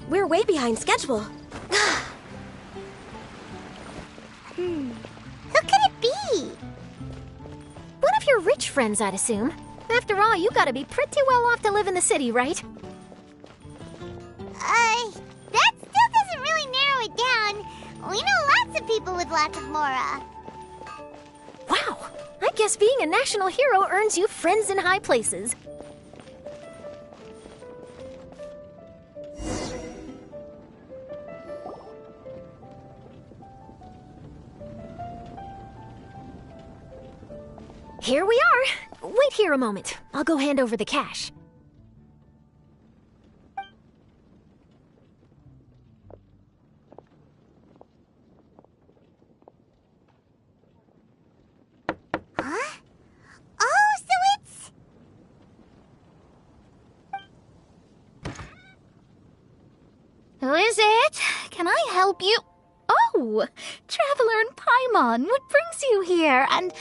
We're way behind schedule. Who could it be? One of your rich friends, I'd assume. After all, you gotta be pretty well off to live in the city, right? That still doesn't really narrow it down. We know lots of people with lots of mora. Wow! I guess being a national hero earns you friends in high places. Here we are! Wait here a moment. I'll go hand over the cash. Huh? Oh, so it's... Who is it? Can I help you? Oh, Traveler and Paimon, what brings you here? And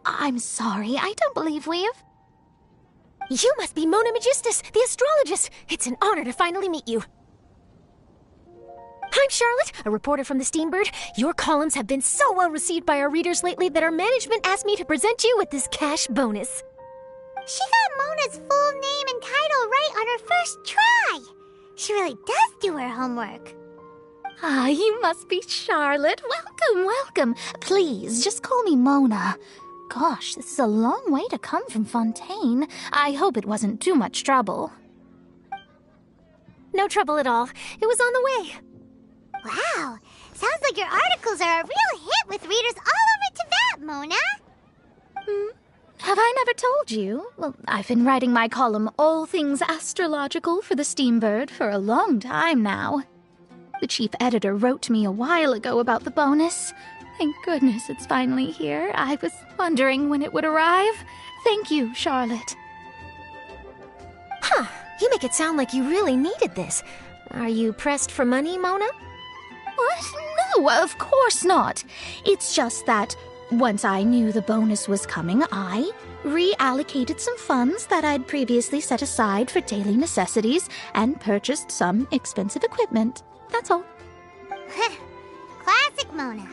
I'm sorry, I don't believe we've... You must be Mona Magistus, the astrologist. It's an honor to finally meet you. I'm Charlotte, a reporter from the Steambird. Your columns have been so well received by our readers lately that our management asked me to present you with this cash bonus. She got Mona's full name and title right on her first try. She really does do her homework. Ah, you must be Charlotte. Welcome, welcome. Please, just call me Mona. Gosh, this is a long way to come from Fontaine. I hope it wasn't too much trouble. No trouble at all. It was on the way. Wow, sounds like your articles are a real hit with readers all over Tibet, Mona. Have I never told you? Well, I've been writing my column All Things Astrological for the Steambird for a long time now. The chief editor wrote to me a while ago about the bonus. Thank goodness it's finally here. I was wondering when it would arrive. Thank you, Charlotte. Huh, you make it sound like you really needed this. Are you pressed for money, Mona? What? No, of course not. It's just that once I knew the bonus was coming, I reallocated some funds that I'd previously set aside for daily necessities and purchased some expensive equipment. That's all. Classic Mona.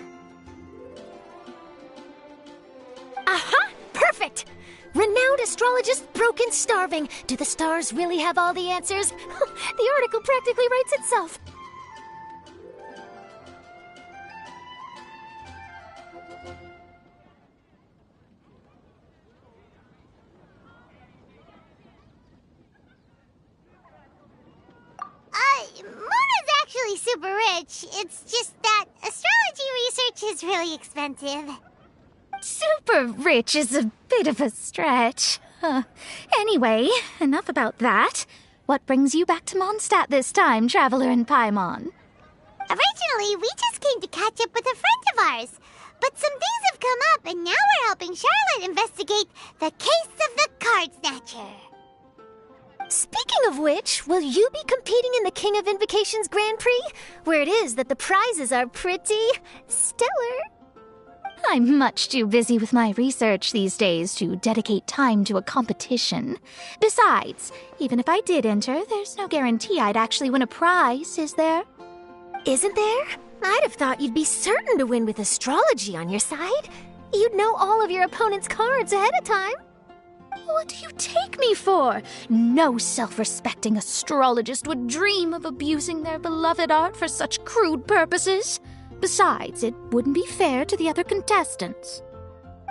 Aha! Perfect! Renowned astrologist, broken starving. Do the stars really have all the answers? The article practically writes itself. Mona's actually super rich. It's just that astrology research is really expensive. Super rich is a bit of a stretch. Anyway, enough about that. What brings you back to Mondstadt this time, Traveler and Paimon? Originally, we just came to catch up with a friend of ours. But some things have come up, and now we're helping Charlotte investigate the case of the Card Snatcher. Speaking of which, will you be competing in the King of Invocations Grand Prix? Where it is that the prizes are pretty stellar. I'm much too busy with my research these days to dedicate time to a competition. Besides, even if I did enter, there's no guarantee I'd actually win a prize, is there? Isn't there? I'd have thought you'd be certain to win with astrology on your side. You'd know all of your opponent's cards ahead of time. What do you take me for? No self-respecting astrologist would dream of abusing their beloved art for such crude purposes. Besides, it wouldn't be fair to the other contestants.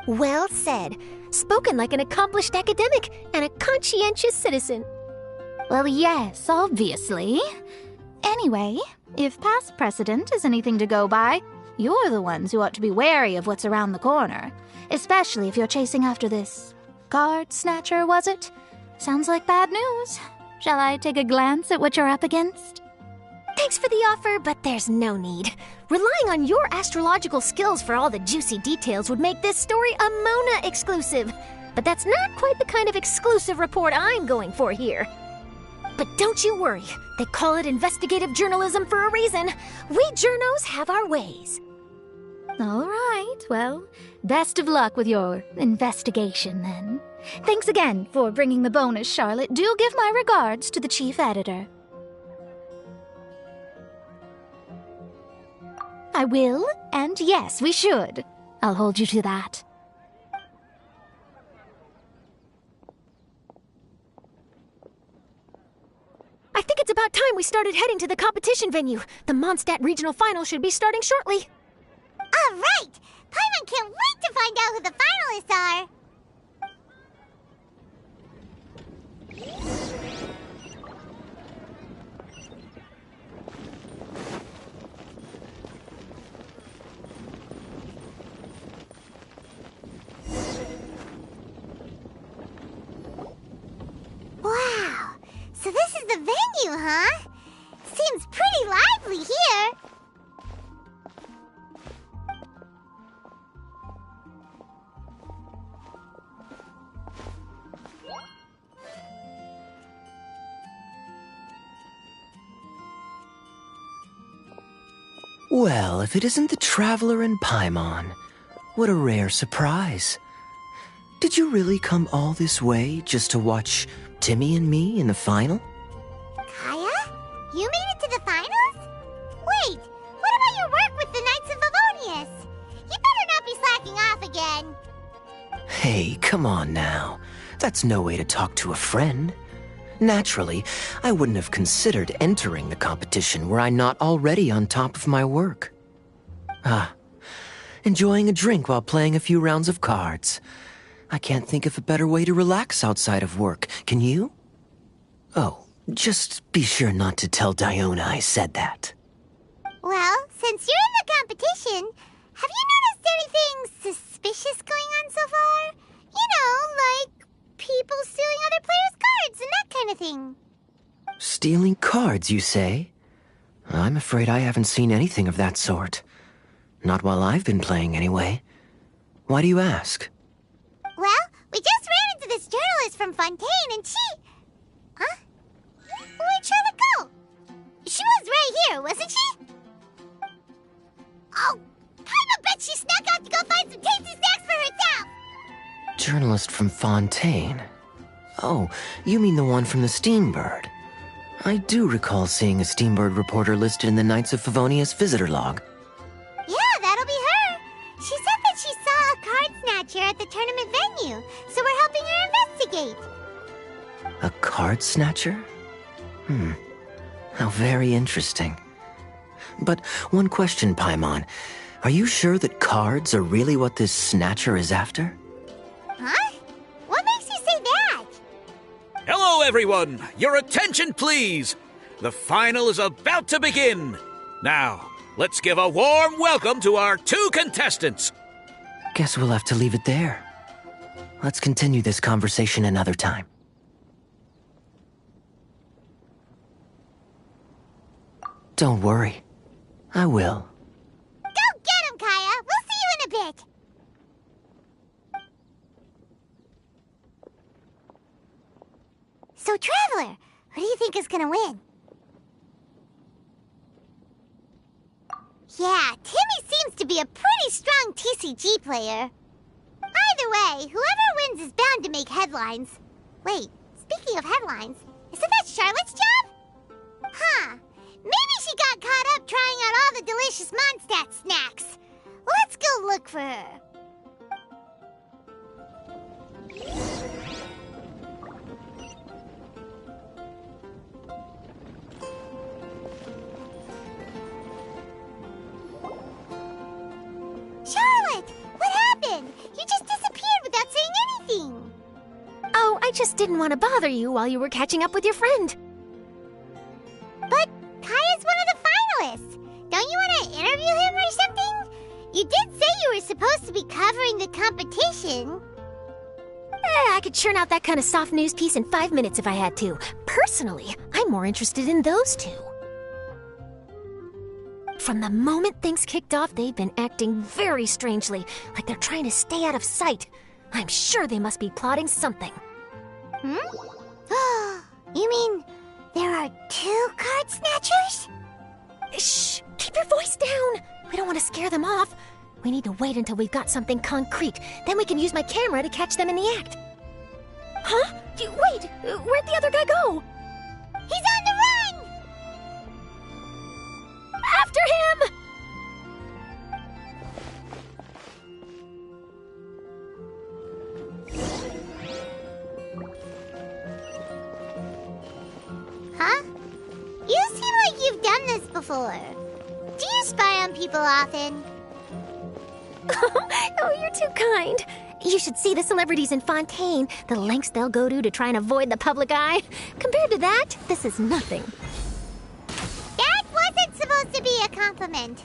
Well said. Spoken like an accomplished academic and a conscientious citizen. Well, yes, obviously. Anyway, if past precedent is anything to go by, you're the ones who ought to be wary of what's around the corner. Especially if you're chasing after this Card Snatcher, was it? Sounds like bad news. Shall I take a glance at what you're up against? Thanks for the offer, but there's no need. Relying on your astrological skills for all the juicy details would make this story a Mona exclusive. But that's not quite the kind of exclusive report I'm going for here. But don't you worry. They call it investigative journalism for a reason. We journos have our ways. All right, well, best of luck with your investigation then. Thanks again for bringing the bonus, Charlotte. Do give my regards to the chief editor. I will, and yes, we should. I'll hold you to that. I think it's about time we started heading to the competition venue. The Mondstadt Regional Final should be starting shortly. All right! Paimon can't wait to find out who the finalists are! Wow! So this is the venue, huh? Seems pretty lively here. Well, if it isn't the Traveler and Paimon, what a rare surprise. Did you really come all this way just to watch Timmy and me in the final? Kaya? You made it to the finals? Wait, what about your work with the Knights of Favonius? You better not be slacking off again. Hey, come on now. That's no way to talk to a friend. Naturally, I wouldn't have considered entering the competition were I not already on top of my work. Enjoying a drink while playing a few rounds of cards. I can't think of a better way to relax outside of work, can you? Oh, just be sure not to tell Diona I said that. Well, since you're in the competition, have you noticed anything suspicious going on so far? You know, like people stealing other players' cards and that kind of thing. Stealing cards, you say? I'm afraid I haven't seen anything of that sort. Not while I've been playing, anyway. Why do you ask? Well, we just ran into this journalist from Fontaine and she... Huh? Where'd Charlotte go? She was right here, wasn't she? Oh, I bet she snuck out to go find some tasty snacks for herself! Journalist from Fontaine? Oh, you mean the one from the Steambird. I do recall seeing a Steambird reporter listed in the Knights of Favonius visitor log. Yeah, that'll be her. She said that she saw a card snatcher at the tournament venue, so we're helping her investigate. A card snatcher? How very interesting. But one question, Paimon. Are you sure that cards are really what this snatcher is after? Huh? What makes you say that? Hello, everyone! Your attention, please! The final is about to begin. Now, let's give a warm welcome to our two contestants. Guess we'll have to leave it there. Let's continue this conversation another time. Don't worry. I will. Go get him, Kaya! We'll see you in a bit! So, Traveler, who do you think is gonna win? Yeah, Timmy seems to be a pretty strong TCG player. Either way, whoever wins is bound to make headlines. Wait, speaking of headlines, isn't that Charlotte's job? Huh. Maybe she got caught up trying out all the delicious Mondstadt snacks. Let's go look for her. Charlotte! What happened? You just disappeared without saying anything. Oh, I just didn't want to bother you while you were catching up with your friend. But Kaya's one of the finalists. Don't you want to interview him or something? You did say you were supposed to be covering the competition. I could churn out that kind of soft news piece in 5 minutes if I had to. Personally, I'm more interested in those two. From the moment things kicked off, they've been acting very strangely, like they're trying to stay out of sight. I'm sure they must be plotting something. You mean there are two card snatchers? Shh! Keep your voice down! We don't want to scare them off. We need to wait until we've got something concrete. Then we can use my camera to catch them in the act. Huh? Wait! Where'd the other guy go? He's on the run! After him! Huh? You seem like you've done this before. Do you spy on people often? Oh, you're too kind. You should see the celebrities in Fontaine, the lengths they'll go to try and avoid the public eye. Compared to that, this is nothing. That wasn't supposed to be a compliment.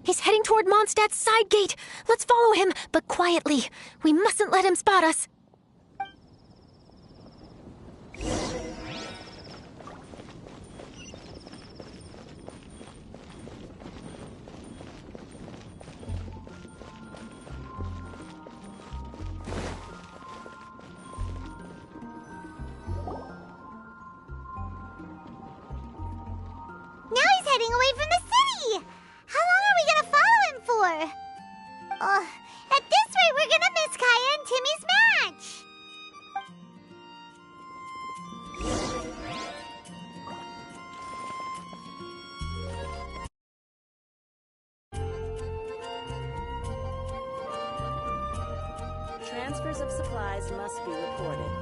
He's heading toward Mondstadt's side gate. Let's follow him, but quietly. We mustn't let him spot us. Now he's heading away from the city! How long are we gonna follow him for? At this rate, we're gonna miss Kaya and Timmy's match! Transfers of supplies must be reported.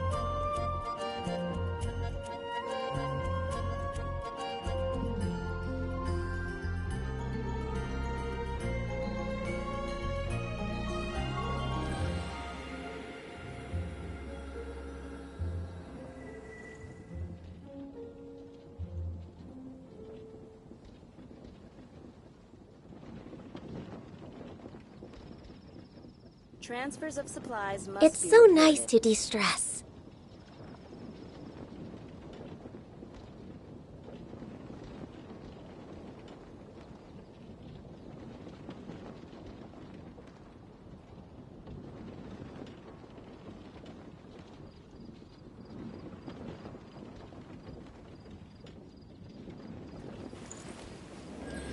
Transfers of supplies must It's be so reported. nice to de-stress.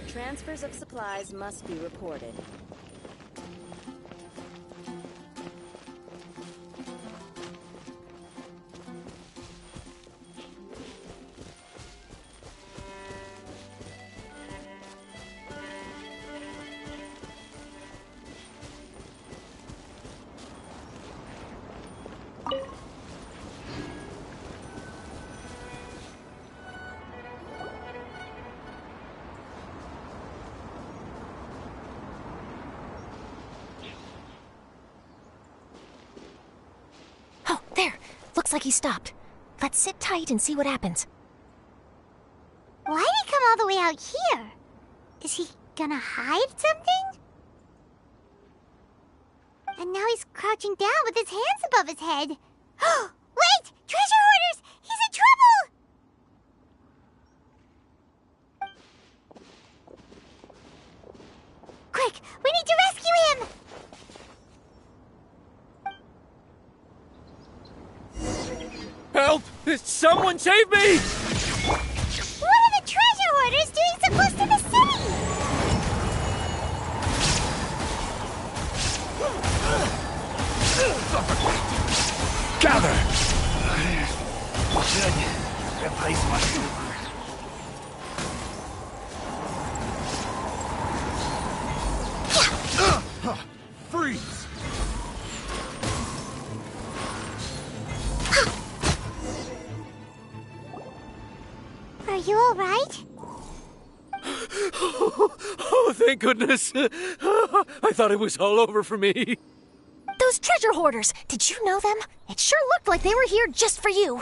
Transfers of supplies must be reported. Oh, there. Looks like he stopped. Let's sit tight and see what happens. Why'd he come all the way out here? Is he gonna hide something? And now he's crouching down with his hands above his head. Wait! Treasure hoarders! He's in trouble! Quick! We need to rescue him! Help! Someone save me! What are the treasure hoarders doing so close to the city? Gather! Should replace my freeze! Are you alright? Oh, thank goodness! I thought it was all over for me. Those treasure hoarders, did you know them? It sure looked like they were here just for you.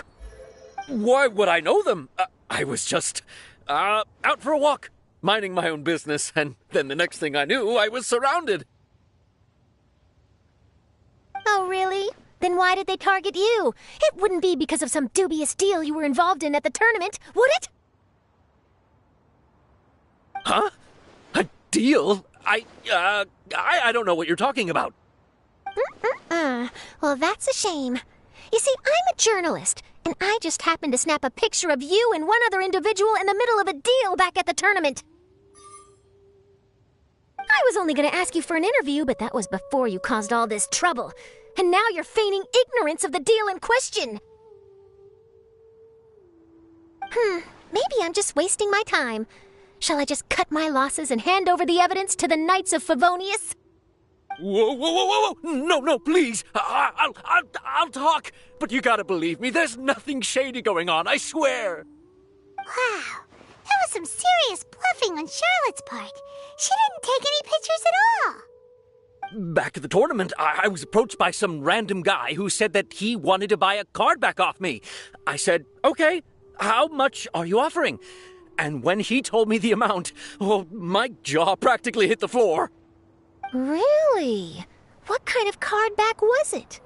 Why would I know them? I was just out for a walk, minding my own business, and then the next thing I knew, I was surrounded. Oh, really? Then why did they target you? It wouldn't be because of some dubious deal you were involved in at the tournament, would it? Huh? A deal? I don't know what you're talking about. Well, that's a shame. You see, I'm a journalist, and I just happened to snap a picture of you and one other individual in the middle of a deal back at the tournament. I was only going to ask you for an interview, but that was before you caused all this trouble. And now you're feigning ignorance of the deal in question. Maybe I'm just wasting my time. Shall I just cut my losses and hand over the evidence to the Knights of Favonius? Whoa. No, please. I'll talk. But you gotta believe me, there's nothing shady going on, I swear. Wow, that was some serious bluffing on Charlotte's part. She didn't take any pictures at all. Back at the tournament, I was approached by some random guy who said that he wanted to buy a card back off me. I said, okay, how much are you offering? And when he told me the amount, oh, my jaw practically hit the floor. Really? What kind of card back was it?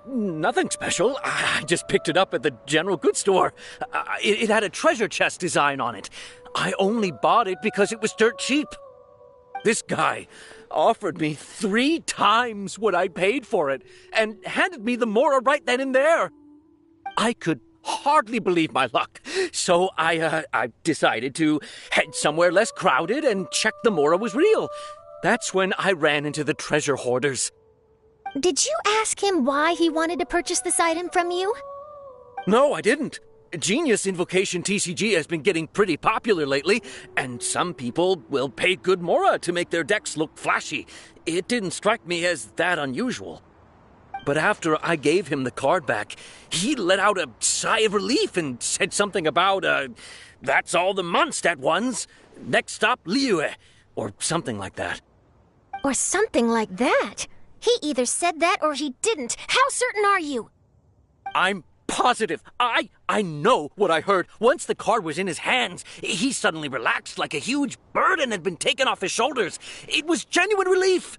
Nothing special. I just picked it up at the general goods store. It had a treasure chest design on it. I only bought it because it was dirt cheap. This guy offered me 3 times what I paid for it and handed me the Mora right then and there. I could hardly believe my luck, so I decided to head somewhere less crowded and check the Mora was real. That's when I ran into the treasure hoarders. Did you ask him why he wanted to purchase this item from you? No, I didn't. Genius Invocation TCG has been getting pretty popular lately, and some people will pay good Mora to make their decks look flashy. It didn't strike me as that unusual. But after I gave him the card back, he let out a sigh of relief and said something about, that's all the Mondstadt ones. Next stop, Liyue, or something like that. Or something like that? He either said that or he didn't. How certain are you? I'm positive. I know what I heard. Once the card was in his hands, he suddenly relaxed like a huge burden had been taken off his shoulders. It was genuine relief.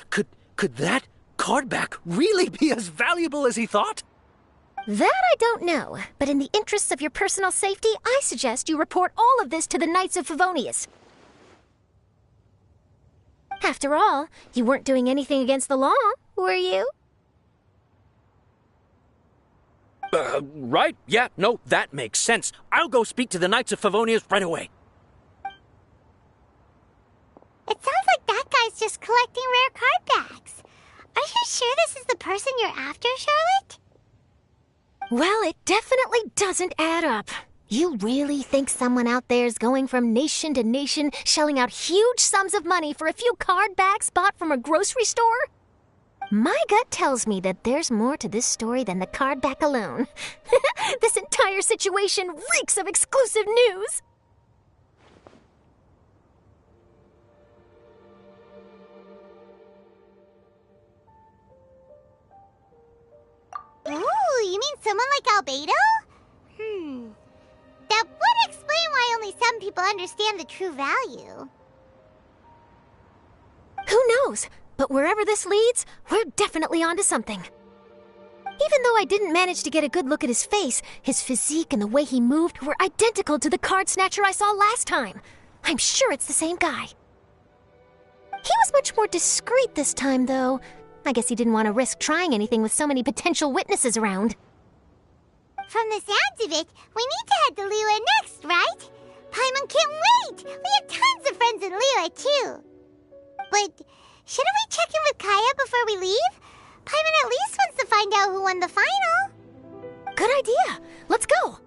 Could that card back really be as valuable as he thought? That I don't know, but in the interests of your personal safety, I suggest you report all of this to the Knights of Favonius. After all, you weren't doing anything against the law, were you? Right. Yeah, no, that makes sense. I'll go speak to the Knights of Favonius right away. It sounds like that guy's just collecting rare card backs. Are you sure this is the person you're after, Charlotte? Well, it definitely doesn't add up. You really think someone out there's going from nation to nation, shelling out huge sums of money for a few card backs bought from a grocery store? My gut tells me that there's more to this story than the card back alone. This entire situation reeks of exclusive news! Ooh, you mean someone like Albedo? That would explain why only some people understand the true value. Who knows? But wherever this leads, we're definitely onto something. Even though I didn't manage to get a good look at his face, his physique and the way he moved were identical to the card snatcher I saw last time. I'm sure it's the same guy. He was much more discreet this time, though. I guess he didn't want to risk trying anything with so many potential witnesses around. From the sounds of it, we need to head to Liyue next, right? Paimon can't wait! We have tons of friends in Liyue, too. But shouldn't we check in with Kaya before we leave? Paimon at least wants to find out who won the final. Good idea. Let's go.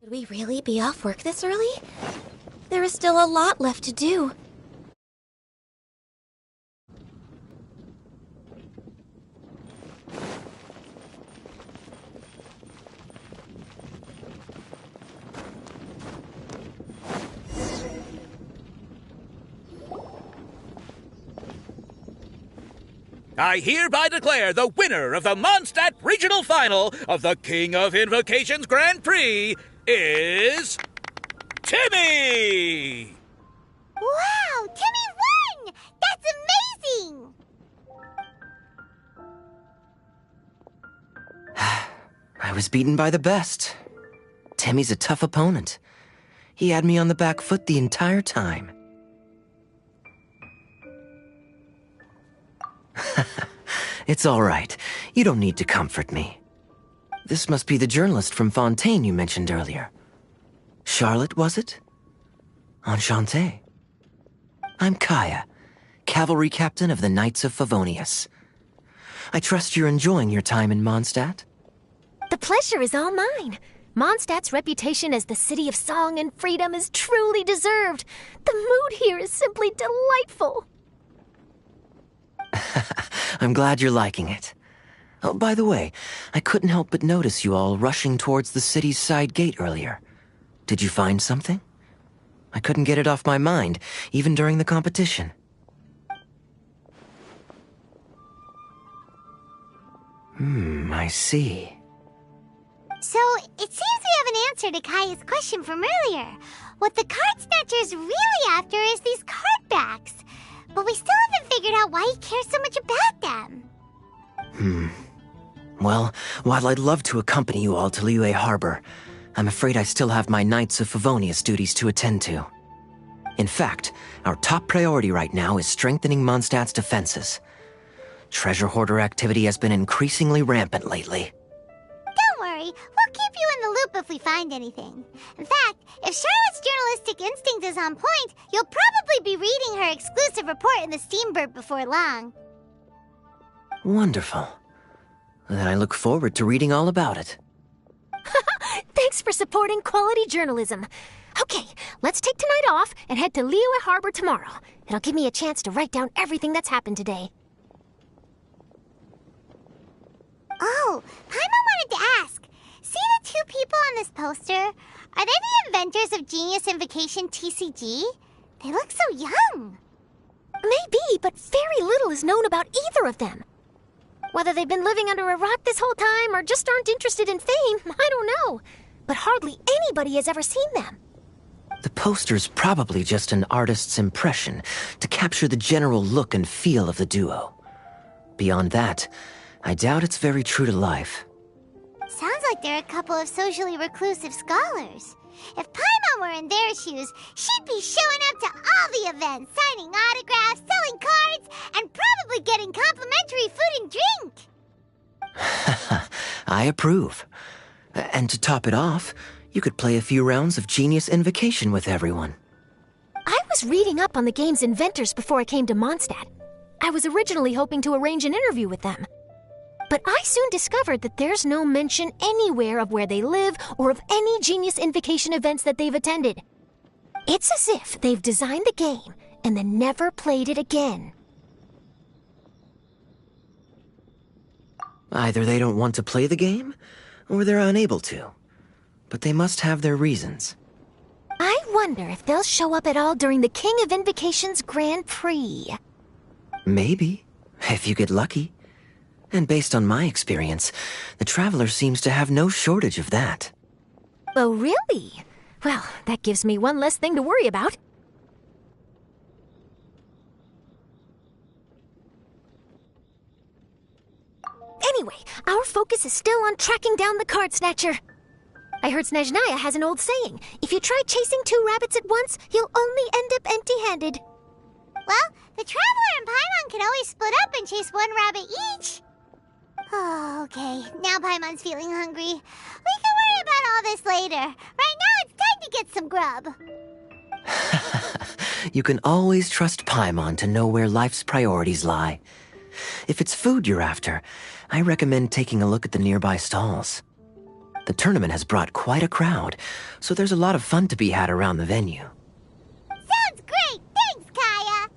Should we really be off work this early? There is still a lot left to do. I hereby declare the winner of the Mondstadt Regional Final of the King of Invocations Grand Prix is... Timmy! Wow, Timmy won! That's amazing! I was beaten by the best. Timmy's a tough opponent. He had me on the back foot the entire time. It's all right. You don't need to comfort me. This must be the journalist from Fontaine you mentioned earlier. Charlotte, was it? Enchanté. I'm Kaya, cavalry captain of the Knights of Favonius. I trust you're enjoying your time in Mondstadt? The pleasure is all mine. Mondstadt's reputation as the city of song and freedom is truly deserved. The mood here is simply delightful. I'm glad you're liking it. Oh, by the way, I couldn't help but notice you all rushing towards the city's side gate earlier. Did you find something? I couldn't get it off my mind, even during the competition. I see. So, it seems we have an answer to Kaya's question from earlier. What the card snatcher's really after is these card backs. But we still haven't figured out why he cares so much about them. Well, while I'd love to accompany you all to Liyue Harbor, I'm afraid I still have my Knights of Favonius duties to attend to. In fact, our top priority right now is strengthening Mondstadt's defenses. Treasure hoarder activity has been increasingly rampant lately. Don't worry, we'll keep you in the loop if we find anything. In fact, if Charlotte's journalistic instinct is on point, you'll probably be reading her exclusive report in the Steambird before long. Wonderful. Then I look forward to reading all about it. Thanks for supporting quality journalism. Okay, let's take tonight off and head to Liyue Harbor tomorrow. It'll give me a chance to write down everything that's happened today. Oh, Paimon wanted to ask. See the two people on this poster? Are they the inventors of Genius Invocation TCG? They look so young. Maybe, but very little is known about either of them. Whether they've been living under a rock this whole time or just aren't interested in fame, I don't know. But hardly anybody has ever seen them. The poster's probably just an artist's impression to capture the general look and feel of the duo. Beyond that, I doubt it's very true to life. Sounds like they're a couple of socially reclusive scholars. If Paimon were in their shoes, she'd be showing up to all the events, signing autographs, selling cards, and probably getting complimentary food and drink. I approve. And to top it off, you could play a few rounds of Genius Invocation with everyone. I was reading up on the game's inventors before I came to Mondstadt. I was originally hoping to arrange an interview with them. But I soon discovered that there's no mention anywhere of where they live or of any Genius Invocation events that they've attended. It's as if they've designed the game and then never played it again. Either they don't want to play the game, or they're unable to. But they must have their reasons. I wonder if they'll show up at all during the King of Invocation's Grand Prix. Maybe, if you get lucky. And based on my experience, the Traveler seems to have no shortage of that. Oh, really? Well, that gives me one less thing to worry about. Anyway, our focus is still on tracking down the card snatcher. I heard Snezhnaya has an old saying, if you try chasing two rabbits at once, you'll only end up empty-handed. Well, the Traveler and Paimon can always split up and chase one rabbit each. Oh, okay. Now Paimon's feeling hungry. We can worry about all this later. Right now, it's time to get some grub. You can always trust Paimon to know where life's priorities lie. If it's food you're after, I recommend taking a look at the nearby stalls. The tournament has brought quite a crowd, so there's a lot of fun to be had around the venue. Sounds great! Thanks, Kaya!